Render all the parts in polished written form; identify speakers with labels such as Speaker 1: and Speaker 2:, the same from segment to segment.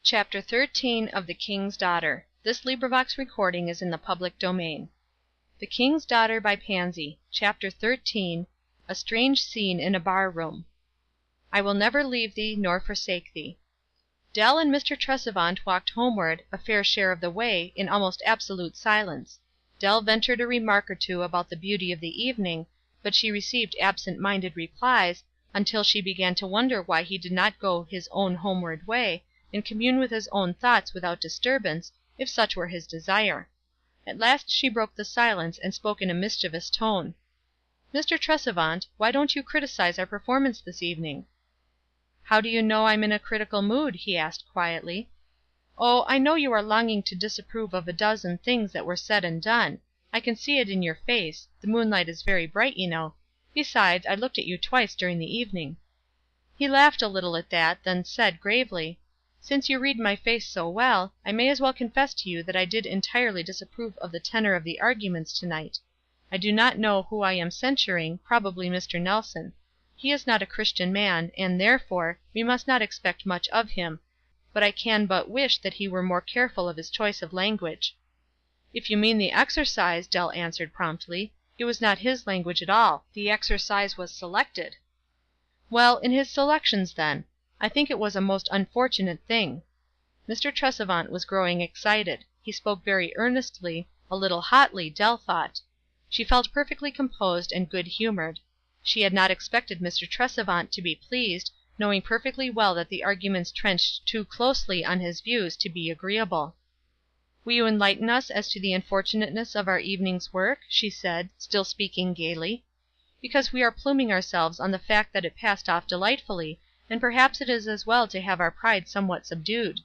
Speaker 1: CHAPTER 13 of The King's Daughter. The King's Daughter by Pansy. CHAPTER 13. A Strange Scene in a Bar Room. I will never leave thee, nor forsake thee. Dell and Mr. Tresevant walked homeward, a fair share of the way, in almost absolute silence. Dell ventured a remark or two about the beauty of the evening, but she received absent-minded replies, until she began to wonder why he did not go his own homeward way, and commune with his own thoughts without disturbance, if such were his desire. At last she broke the silence, and spoke in a mischievous tone. "Mr. Tresevant, why don't you criticize our performance this evening?" "How do you know I'm in a critical mood?" he asked quietly. "Oh, I know you are longing to disapprove of a dozen things that were said and done. I can see it in your face; the moonlight is very bright, you know. Besides, I looked at you twice during the evening." He laughed a little at that, then said, gravely: "Since you read my face so well, I may as well confess to you that I did entirely disapprove of the tenor of the arguments tonight. I do not know who I am censuring, probably Mr. Nelson. He is not a Christian man, and, therefore, we must not expect much of him, but I can but wish that he were more careful of his choice of language." "If you mean the exercise," Dell answered promptly, "it was not his language at all. The exercise was selected." "Well, in his selections, then. I think it was a most unfortunate thing." Mr. Tresevant was growing excited. He spoke very earnestly, a little hotly, Dell thought. She felt perfectly composed and good-humored. She had not expected Mr. Tresevant to be pleased, knowing perfectly well that the arguments trenched too closely on his views to be agreeable. "Will you enlighten us as to the unfortunateness of our evening's work?" she said, still speaking gaily. "Because we are pluming ourselves on the fact that it passed off delightfully, and perhaps it is as well to have our pride somewhat subdued."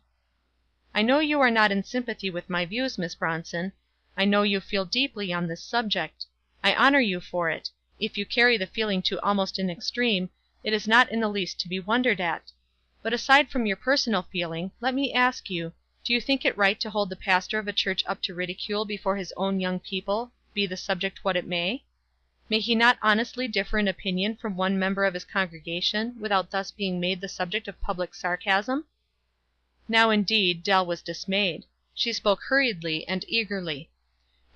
Speaker 1: "I know you are not in sympathy with my views, Miss Bronson. I know you feel deeply on this subject. I honor you for it. If you carry the feeling to almost an extreme, it is not in the least to be wondered at. But aside from your personal feeling, let me ask you, do you think it right to hold the pastor of a church up to ridicule before his own young people, be the subject what it may? May he not honestly differ in opinion from one member of his congregation, without thus being made the subject of public sarcasm?" Now, indeed, Dell was dismayed. She spoke hurriedly and eagerly.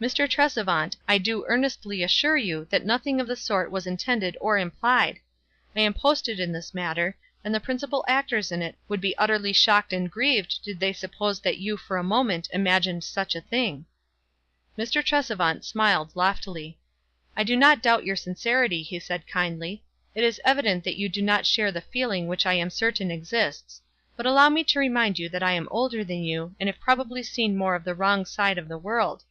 Speaker 1: "Mr. Tresevant, I do earnestly assure you that nothing of the sort was intended or implied. I am posted in this matter, and the principal actors in it would be utterly shocked and grieved did they suppose that you for a moment imagined such a thing." Mr. Tresevant smiled loftily. "I do not doubt your sincerity," he said, kindly. "It is evident that you do not share the feeling which I am certain exists. But allow me to remind you that I am older than you, and have probably seen more of the wrong side of the world.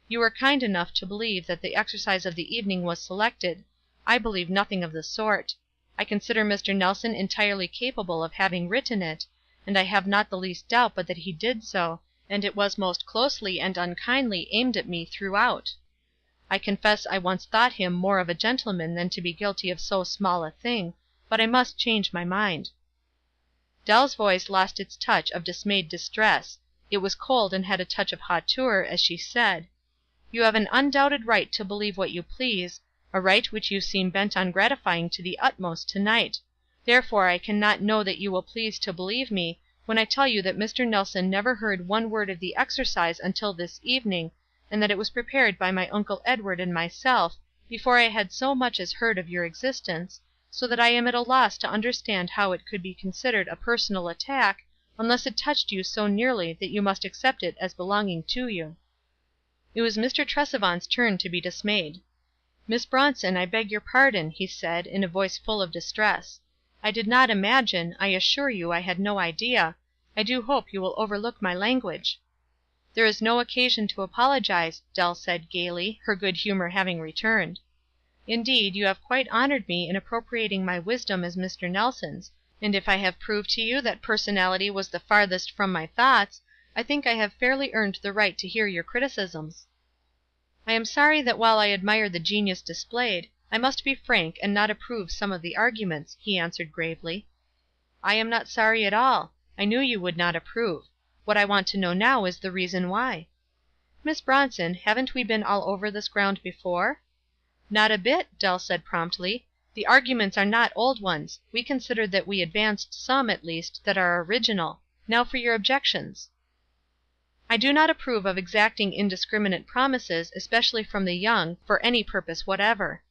Speaker 1: You were kind enough to believe that the exercise of the evening was selected. I believe nothing of the sort. I consider Mr. Nelson entirely capable of having written it, and I have not the least doubt but that he did so, and it was most closely and unkindly aimed at me throughout. I confess I once thought him more of a gentleman than to be guilty of so small a thing, but I must change my mind." Dell's voice lost its touch of dismayed distress. It was cold and had a touch of hauteur as she said: "You have an undoubted right to believe what you please, a right which you seem bent on gratifying to the utmost tonight. Therefore I cannot know that you will please to believe me, when I tell you that Mr. Nelson never heard one word of the exercise until this evening, and that it was prepared by my Uncle Edward and myself, before I had so much as heard of your existence, so that I am at a loss to understand how it could be considered a personal attack, unless it touched you so nearly that you must accept it as belonging to you." It was Mr. Tresevant's turn to be dismayed. "Miss Bronson, I beg your pardon," he said, in a voice full of distress. "I did not imagine, I assure you I had no idea. I do hope you will overlook my language." "There is no occasion to apologize," Dell said, gaily, her good humor having returned. "Indeed, you have quite honored me in appropriating my wisdom as Mr. Nelson's, and if I have proved to you that personality was the farthest from my thoughts, I think I have fairly earned the right to hear your criticisms." "I am sorry that while I admire the genius displayed, I must be frank and not approve some of the arguments," he answered, gravely. "I am not sorry at all. I knew you would not approve. What I want to know now is the reason why." "Miss Bronson, haven't we been all over this ground before?" "Not a bit," Dell said, promptly. "The arguments are not old ones. We considered that we advanced some, at least, that are original. Now for your objections." "I do not approve of exacting indiscriminate promises, especially from the young, for any purpose whatever."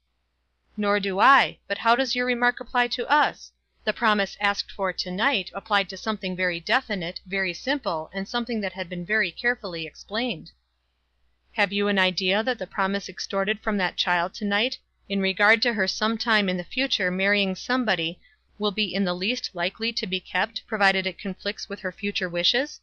Speaker 1: "Nor do I; but how does your remark apply to us? The promise asked for to night applied to something very definite, very simple, and something that had been very carefully explained." "Have you an idea that the promise extorted from that child to night, in regard to her some time in the future marrying somebody, will be in the least likely to be kept, provided it conflicts with her future wishes?"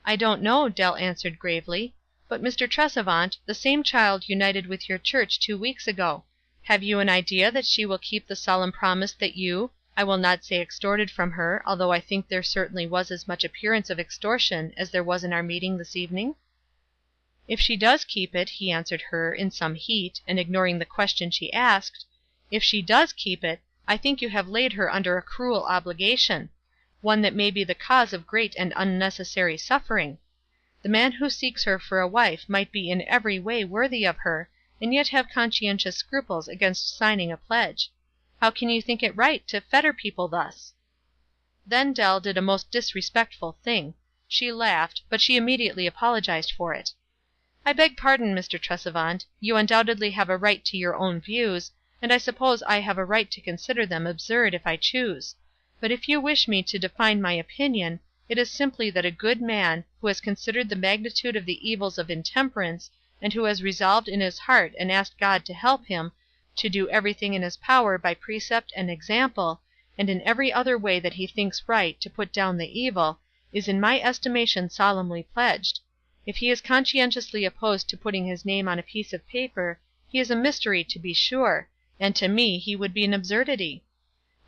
Speaker 1: "I don't know," Dell answered gravely. "But, Mr. Tresevant, the same child united with your church 2 weeks ago. Have you an idea that she will keep the solemn promise that you, I will not say extorted from her, although I think there certainly was as much appearance of extortion as there was in our meeting this evening?" "If she does keep it," he answered her, in some heat, and ignoring the question she asked, "if she does keep it, I think you have laid her under a cruel obligation; one that may be the cause of great and unnecessary suffering. The man who seeks her for a wife might be in every way worthy of her, and yet have conscientious scruples against signing a pledge. How can you think it right to fetter people thus?" Then Dell did a most disrespectful thing. She laughed, but she immediately apologized for it. "I beg pardon, Mr. Tresevant. You undoubtedly have a right to your own views, and I suppose I have a right to consider them absurd if I choose; but if you wish me to define my opinion, it is simply that a good man, who has considered the magnitude of the evils of intemperance, and who has resolved in his heart and asked God to help him, to do everything in his power by precept and example, and in every other way that he thinks right to put down the evil, is in my estimation solemnly pledged. If he is conscientiously opposed to putting his name on a piece of paper, he is a mystery to be sure, and to me he would be an absurdity.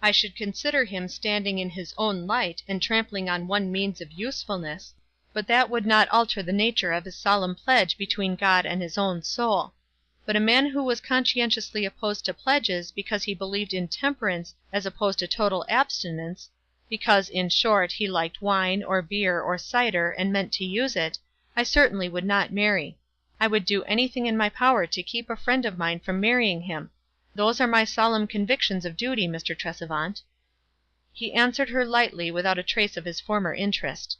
Speaker 1: I should consider him standing in his own light and trampling on one means of usefulness, but that would not alter the nature of his solemn pledge between God and his own soul. But a man who was conscientiously opposed to pledges because he believed in temperance as opposed to total abstinence, because, in short, he liked wine, or beer, or cider, and meant to use it, I certainly would not marry. I would do anything in my power to keep a friend of mine from marrying him. Those are my solemn convictions of duty, Mr. Tresevant." He answered her lightly, without a trace of his former interest.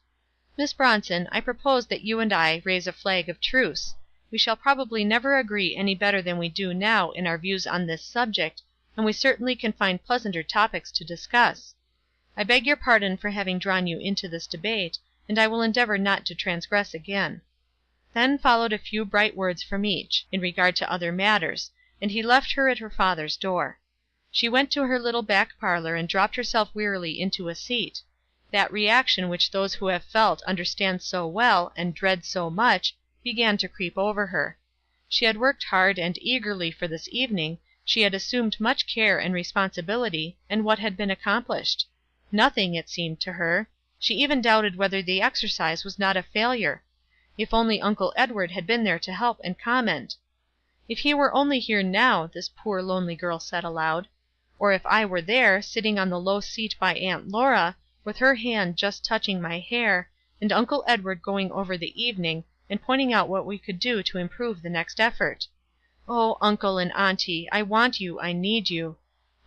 Speaker 1: "Miss Bronson, I propose that you and I raise a flag of truce. We shall probably never agree any better than we do now in our views on this subject, and we certainly can find pleasanter topics to discuss. I beg your pardon for having drawn you into this debate, and I will endeavor not to transgress again." Then followed a few bright words from each, in regard to other matters, and he left her at her father's door. She went to her little back parlor and dropped herself wearily into a seat. That reaction which those who have felt understand so well, and dread so much, began to creep over her. She had worked hard and eagerly for this evening, she had assumed much care and responsibility, and what had been accomplished? Nothing, it seemed to her. She even doubted whether the exercise was not a failure. If only Uncle Edward had been there to help and comment. "If he were only here now," this poor lonely girl said aloud. "Or if I were there, sitting on the low seat by Aunt Laura, with her hand just touching my hair, and Uncle Edward going over the evening, and pointing out what we could do to improve the next effort. Oh, uncle and auntie, I want you, I need you.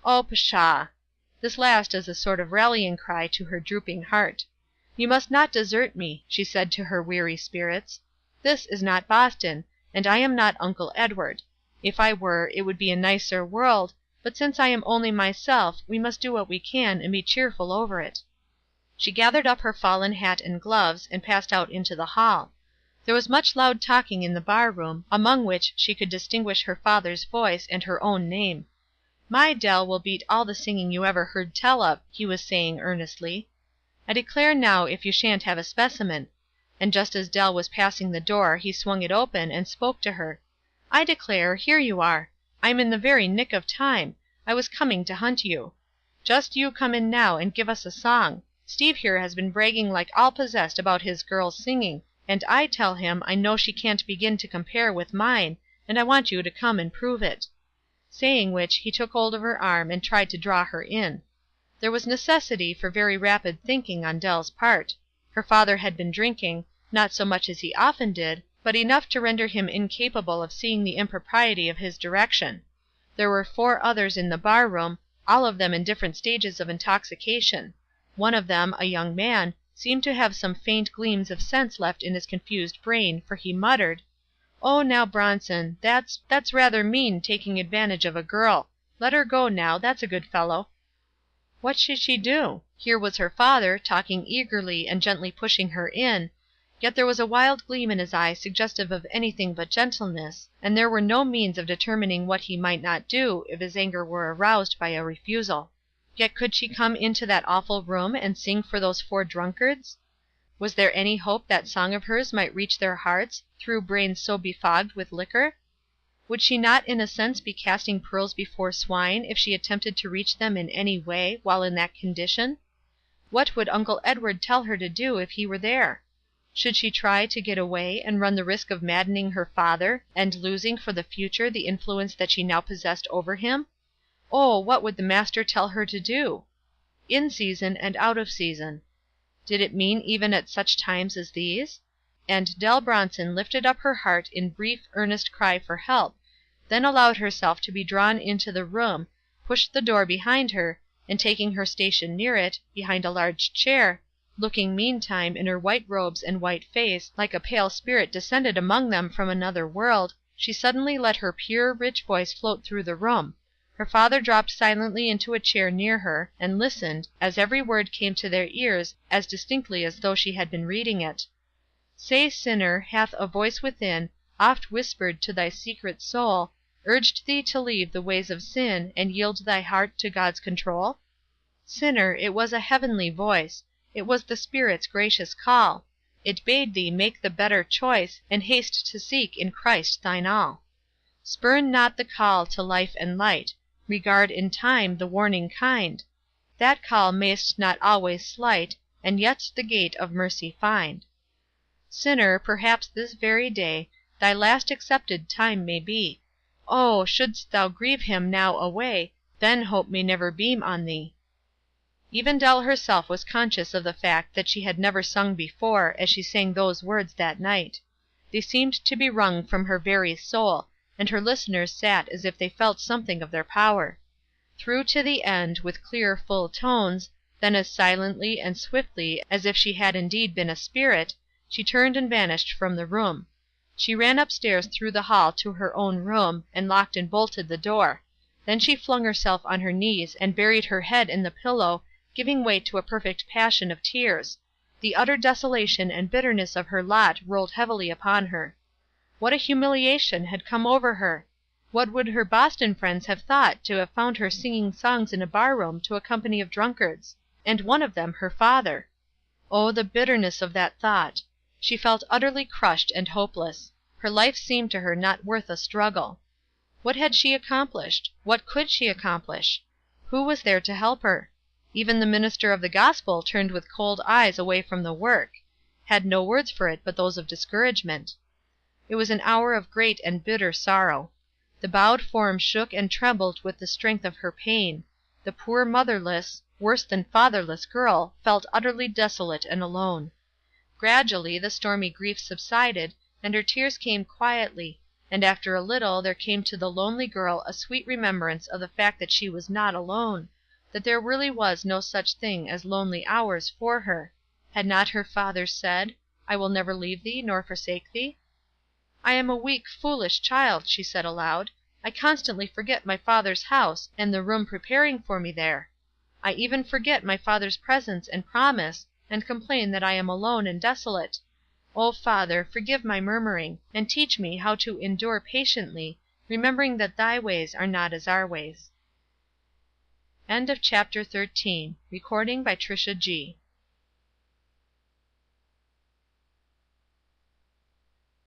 Speaker 1: Oh, pshaw!" This last as a sort of rallying cry to her drooping heart. "You must not desert me," she said to her weary spirits. "This is not Boston, and I am not Uncle Edward. If I were, it would be a nicer world, but since I am only myself, we must do what we can, and be cheerful over it." She gathered up her fallen hat and gloves, and passed out into the hall. There was much loud talking in the bar room, among which she could distinguish her father's voice and her own name. "My Dell will beat all the singing you ever heard tell of," he was saying, earnestly. "I declare now if you shan't have a specimen." And just as Dell was passing the door he swung it open, and spoke to her. "I declare, here you are! I'm in the very nick of time. I was coming to hunt you. Just you come in now and give us a song. Steve here has been bragging like all possessed about his girl's singing, and I tell him I know she can't begin to compare with mine, and I want you to come and prove it." Saying which, he took hold of her arm, and tried to draw her in. There was necessity for very rapid thinking on Dell's part. Her father had been drinking, not so much as he often did, but enough to render him incapable of seeing the impropriety of his direction. There were 4 others in the bar room, all of them in different stages of intoxication. One of them, a young man, seemed to have some faint gleams of sense left in his confused brain, for he muttered: "Oh, now, Bronson, that's rather mean, taking advantage of a girl. Let her go, now, that's a good fellow." What should she do? Here was her father, talking eagerly and gently pushing her in, yet there was a wild gleam in his eye suggestive of anything but gentleness, and there were no means of determining what he might not do if his anger were aroused by a refusal. Yet could she come into that awful room and sing for those 4 drunkards? Was there any hope that song of hers might reach their hearts, through brains so befogged with liquor? Would she not in a sense be casting pearls before swine if she attempted to reach them in any way, while in that condition? What would Uncle Edward tell her to do if he were there? Should she try to get away, and run the risk of maddening her father, and losing for the future the influence that she now possessed over him? Oh, what would the Master tell her to do? In season and out of season. Did it mean even at such times as these? And Dell Bronson lifted up her heart in brief, earnest cry for help, then allowed herself to be drawn into the room, pushed the door behind her, and taking her station near it, behind a large chair, looking meantime, in her white robes and white face, like a pale spirit descended among them from another world, she suddenly let her pure, rich voice float through the room. Her father dropped silently into a chair near her, and listened, as every word came to their ears as distinctly as though she had been reading it. "Say, sinner, hath a voice within, oft whispered to thy secret soul, urged thee to leave the ways of sin, and yield thy heart to God's control?" Sinner, it was a heavenly voice; it was the Spirit's gracious call; it bade thee make the better choice, and haste to seek in Christ thine all. Spurn not the call to life and light, regard in time the warning kind; that call mayst not always slight, and yet the gate of mercy find. Sinner, perhaps this very day thy last accepted time may be; oh, shouldst thou grieve him now away, then hope may never beam on thee. Even Dell herself was conscious of the fact that she had never sung before, as she sang those words that night. They seemed to be wrung from her very soul, and her listeners sat as if they felt something of their power. Through to the end, with clear, full tones, then as silently and swiftly as if she had indeed been a spirit, she turned and vanished from the room. She ran upstairs through the hall to her own room, and locked and bolted the door. Then she flung herself on her knees and buried her head in the pillow, giving way to a perfect passion of tears. The utter desolation and bitterness of her lot rolled heavily upon her. What a humiliation had come over her! What would her Boston friends have thought to have found her singing songs in a bar-room to a company of drunkards, and one of them her father? Oh, the bitterness of that thought! She felt utterly crushed and hopeless. Her life seemed to her not worth a struggle. What had she accomplished? What could she accomplish? Who was there to help her? Even the minister of the gospel turned with cold eyes away from the work; had no words for it but those of discouragement. It was an hour of great and bitter sorrow. The bowed form shook and trembled with the strength of her pain. The poor motherless, worse than fatherless girl felt utterly desolate and alone. Gradually the stormy grief subsided, and her tears came quietly, and after a little there came to the lonely girl a sweet remembrance of the fact that she was not alone, that there really was no such thing as lonely hours for her. Had not her father said, "I will never leave thee nor forsake thee"? "I am a weak, foolish child," she said aloud. "I constantly forget my Father's house, and the room preparing for me there. I even forget my Father's presence and promise, and complain that I am alone and desolate. O Father, forgive my murmuring, and teach me how to endure patiently, remembering that thy ways are not as our ways." Chapter 14. Recording by TriciaG.